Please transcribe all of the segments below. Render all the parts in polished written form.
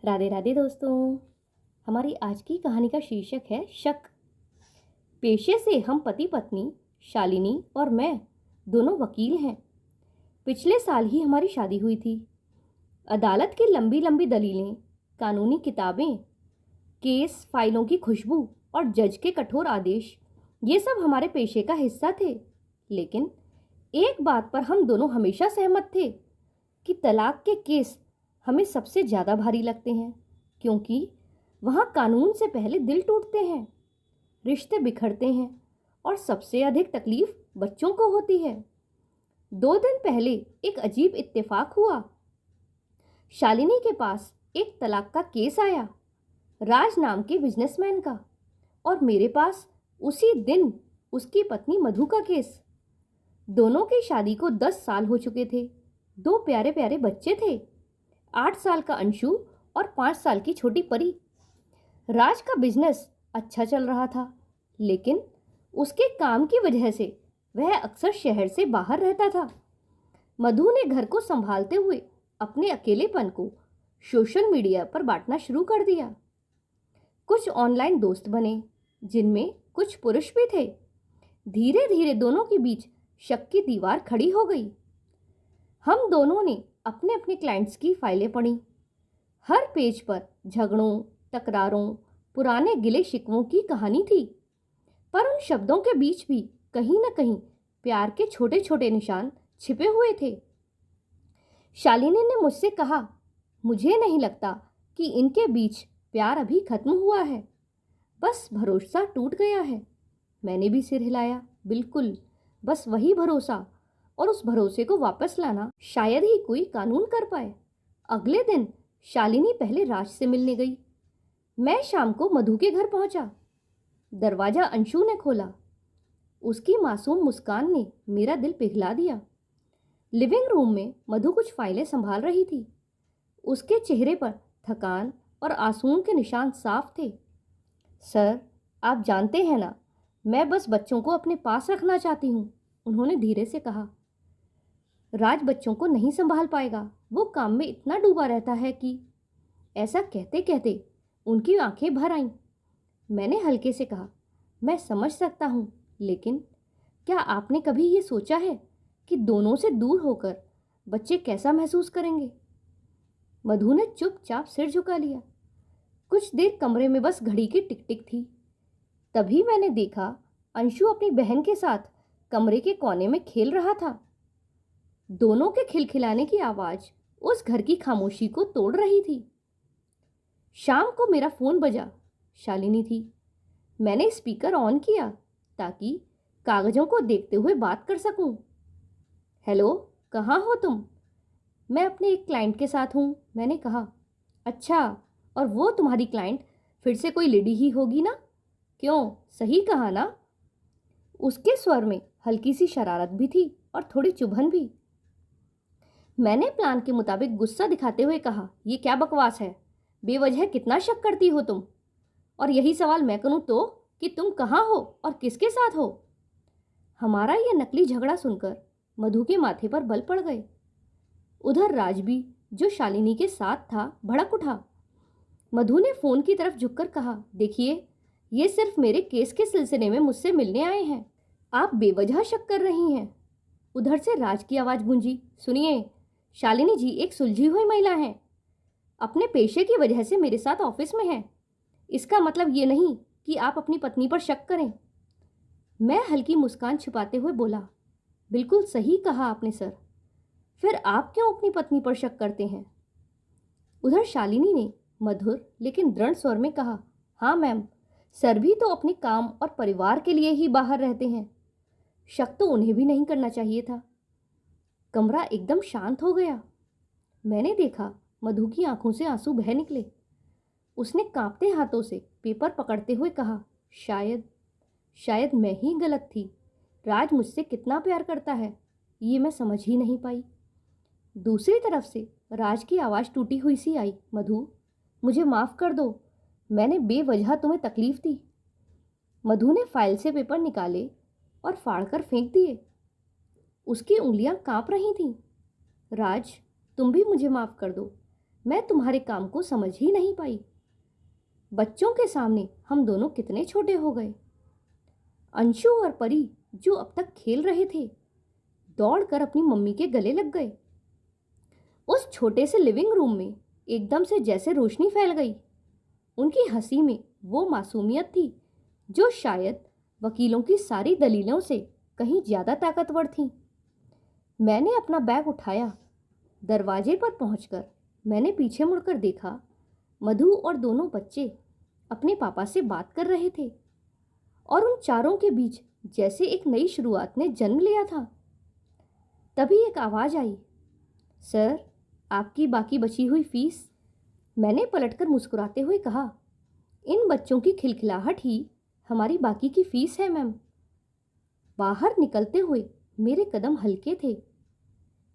राधे राधे दोस्तों। हमारी आज की कहानी का शीर्षक है शक। पेशे से हम पति पत्नी शालिनी और मैं दोनों वकील हैं। पिछले साल ही हमारी शादी हुई थी। अदालत की लंबी लंबी दलीलें, कानूनी किताबें, केस फाइलों की खुशबू और जज के कठोर आदेश, ये सब हमारे पेशे का हिस्सा थे। लेकिन एक बात पर हम दोनों हमेशा सहमत थे कि तलाक के केस हमें सबसे ज़्यादा भारी लगते हैं, क्योंकि वहाँ कानून से पहले दिल टूटते हैं, रिश्ते बिखरते हैं और सबसे अधिक तकलीफ बच्चों को होती है। 2 दिन पहले एक अजीब इत्तेफाक हुआ। शालिनी के पास एक तलाक का केस आया, राज नाम के बिजनेसमैन का, और मेरे पास उसी दिन उसकी पत्नी मधु का केस। दोनों की शादी को 10 साल हो चुके थे। 2 प्यारे प्यारे बच्चे थे, 8 साल का अंशु और 5 साल की छोटी परी। राज का बिजनेस अच्छा चल रहा था, लेकिन उसके काम की वजह से वह अक्सर शहर से बाहर रहता था। मधु ने घर को संभालते हुए अपने अकेलेपन को सोशल मीडिया पर बांटना शुरू कर दिया। कुछ ऑनलाइन दोस्त बने, जिनमें कुछ पुरुष भी थे। धीरे धीरे दोनों के बीच शक की दीवार खड़ी हो गई। हम दोनों ने अपने अपने क्लाइंट्स की फाइलें पढ़ी। हर पेज पर झगड़ों, तकरारों, पुराने गिले शिकवों की कहानी थी, पर उन शब्दों के बीच भी कहीं न कहीं प्यार के छोटे छोटे निशान छिपे हुए थे। शालिनी ने मुझसे कहा, मुझे नहीं लगता कि इनके बीच प्यार अभी खत्म हुआ है, बस भरोसा टूट गया है। मैंने भी सिर हिलाया, बिल्कुल, बस वही भरोसा, और उस भरोसे को वापस लाना शायद ही कोई कानून कर पाए। अगले दिन शालिनी पहले राज से मिलने गई। मैं शाम को मधु के घर पहुंचा। दरवाजा अंशु ने खोला। उसकी मासूम मुस्कान ने मेरा दिल पिघला दिया। लिविंग रूम में मधु कुछ फाइलें संभाल रही थी। उसके चेहरे पर थकान और आंसुओं के निशान साफ थे। सर, आप जानते हैं ना, मैं बस बच्चों को अपने पास रखना चाहती हूँ, उन्होंने धीरे से कहा। राज बच्चों को नहीं संभाल पाएगा, वो काम में इतना डूबा रहता है कि। ऐसा कहते कहते उनकी आंखें भर आईं। मैंने हल्के से कहा, मैं समझ सकता हूँ, लेकिन क्या आपने कभी ये सोचा है कि दोनों से दूर होकर बच्चे कैसा महसूस करेंगे? मधु ने चुपचाप सिर झुका लिया। कुछ देर कमरे में बस घड़ी की टिक टिक थी। तभी मैंने देखा अंशु अपनी बहन के साथ कमरे के कोने में खेल रहा था। दोनों के खिलखिलाने की आवाज उस घर की खामोशी को तोड़ रही थी। शाम को मेरा फोन बजा। शालिनी थी। मैंने स्पीकर ऑन किया ताकि कागजों को देखते हुए बात कर सकूं। हेलो, कहाँ हो तुम? मैं अपने एक क्लाइंट के साथ हूँ, मैंने कहा। अच्छा, और वो तुम्हारी क्लाइंट फिर से कोई लेडी ही होगी ना? क्यों, सही कहा ना? उसके स्वर में हल्की सी शरारत भी थी और थोड़ी चुभन भी। मैंने प्लान के मुताबिक गुस्सा दिखाते हुए कहा, ये क्या बकवास है? बेवजह कितना शक करती हो तुम? और यही सवाल मैं करूं तो, कि तुम कहाँ हो और किसके साथ हो? हमारा यह नकली झगड़ा सुनकर मधु के माथे पर बल पड़ गए। उधर राज भी, जो शालिनी के साथ था, भड़क उठा। मधु ने फोन की तरफ झुककर कहा, देखिए, ये सिर्फ मेरे केस के सिलसिले में मुझसे मिलने आए हैं। आप बेवजह शक कर रही हैं। उधर से राज की आवाज़ गूंजी, सुनिए, शालिनी जी एक सुलझी हुई महिला हैं, अपने पेशे की वजह से मेरे साथ ऑफिस में हैं। इसका मतलब ये नहीं कि आप अपनी पत्नी पर शक करें। मैं हल्की मुस्कान छिपाते हुए बोला, बिल्कुल सही कहा आपने सर। फिर आप क्यों अपनी पत्नी पर शक करते हैं? उधर शालिनी ने मधुर लेकिन दृढ़ स्वर में कहा, हाँ मैम, सर भी तो अपने काम और परिवार के लिए ही बाहर रहते हैं। शक तो उन्हें भी नहीं करना चाहिए था। कमरा एकदम शांत हो गया। मैंने देखा मधु की आंखों से आंसू बह निकले। उसने कांपते हाथों से पेपर पकड़ते हुए कहा, शायद मैं ही गलत थी। राज मुझसे कितना प्यार करता है, ये मैं समझ ही नहीं पाई। दूसरी तरफ से राज की आवाज़ टूटी हुई सी आई, मधु, मुझे माफ़ कर दो, मैंने बेवजह तुम्हें तकलीफ दी। मधु ने फाइल से पेपर निकाले और फाड़कर फेंक दिए। उसकी उंगलियां कांप रही थीं। राज, तुम भी मुझे माफ़ कर दो, मैं तुम्हारे काम को समझ ही नहीं पाई। बच्चों के सामने हम दोनों कितने छोटे हो गए। अंशु और परी जो अब तक खेल रहे थे, दौड़कर अपनी मम्मी के गले लग गए। उस छोटे से लिविंग रूम में एकदम से जैसे रोशनी फैल गई। उनकी हंसी में वो मासूमियत थी जो शायद वकीलों की सारी दलीलों से कहीं ज़्यादा ताकतवर थी। मैंने अपना बैग उठाया। दरवाजे पर पहुंचकर मैंने पीछे मुड़कर देखा। मधु और दोनों बच्चे अपने पापा से बात कर रहे थे और उन चारों के बीच जैसे एक नई शुरुआत ने जन्म लिया था। तभी एक आवाज़ आई, सर, आपकी बाकी बची हुई फीस। मैंने पलटकर मुस्कुराते हुए कहा, इन बच्चों की खिलखिलाहट ही हमारी बाकी की फीस है मैम। बाहर निकलते हुए मेरे कदम हल्के थे।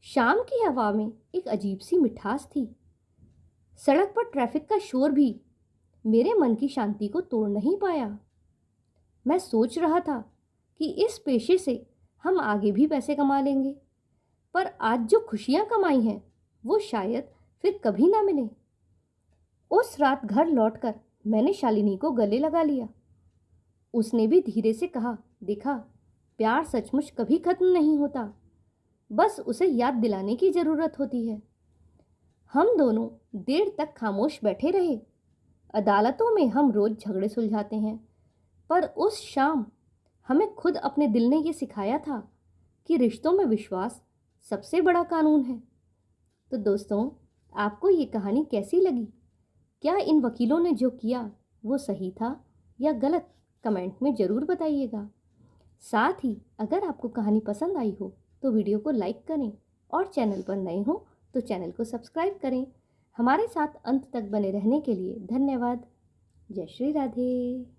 शाम की हवा में एक अजीब सी मिठास थी। सड़क पर ट्रैफिक का शोर भी मेरे मन की शांति को तोड़ नहीं पाया। मैं सोच रहा था कि इस पेशे से हम आगे भी पैसे कमा लेंगे, पर आज जो खुशियां कमाई हैं वो शायद फिर कभी ना मिले। उस रात घर लौटकर मैंने शालिनी को गले लगा लिया। उसने भी धीरे से कहा, देखा, प्यार सचमुच कभी खत्म नहीं होता, बस उसे याद दिलाने की ज़रूरत होती है। हम दोनों देर तक खामोश बैठे रहे। अदालतों में हम रोज़ झगड़े सुलझाते हैं, पर उस शाम हमें खुद अपने दिल ने ये सिखाया था कि रिश्तों में विश्वास सबसे बड़ा कानून है। तो दोस्तों, आपको ये कहानी कैसी लगी? क्या इन वकीलों ने जो किया वो सही था या गलत? कमेंट में ज़रूर बताइएगा। साथ ही अगर आपको कहानी पसंद आई हो तो वीडियो को लाइक करें और चैनल पर नए हो तो चैनल को सब्सक्राइब करें। हमारे साथ अंत तक बने रहने के लिए धन्यवाद। जय श्री राधे।